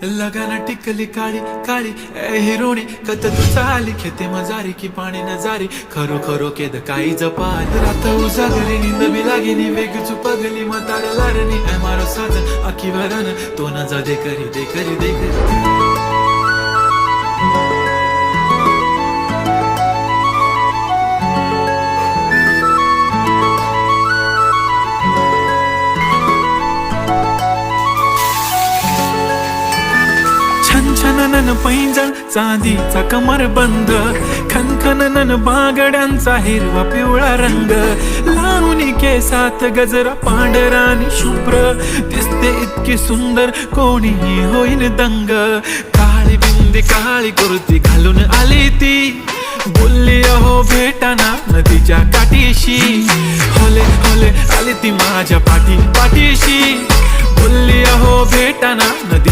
लगाना टिकली काळी काळी ए हिरोणी कत तू चाली खेते मजारी की पाणी नजारी खरो खरो केद काही जपाल रात उजागरी निंद बी लागेनी वेग चुपगली मतार लारणी ए मारो साजन आखी भरन तो न जा दे करी दे करी दे करी छनछनन पैंजण चांदीचा कमर बंद खनखनन बागड्यांचा हिरवा पिवळा रंग लावणी केसात गजरा पांढरानी शुभ्र दिसते इतकी सुंदर कोणीही होईन दंग काळी बिंदी काळी कुर्ती घालून आली ती बोलली अहो भेटाना नदीच्या काठीशी होले होले आली ती माझ्या पाठीशी बोलली अहो भेटाना नदी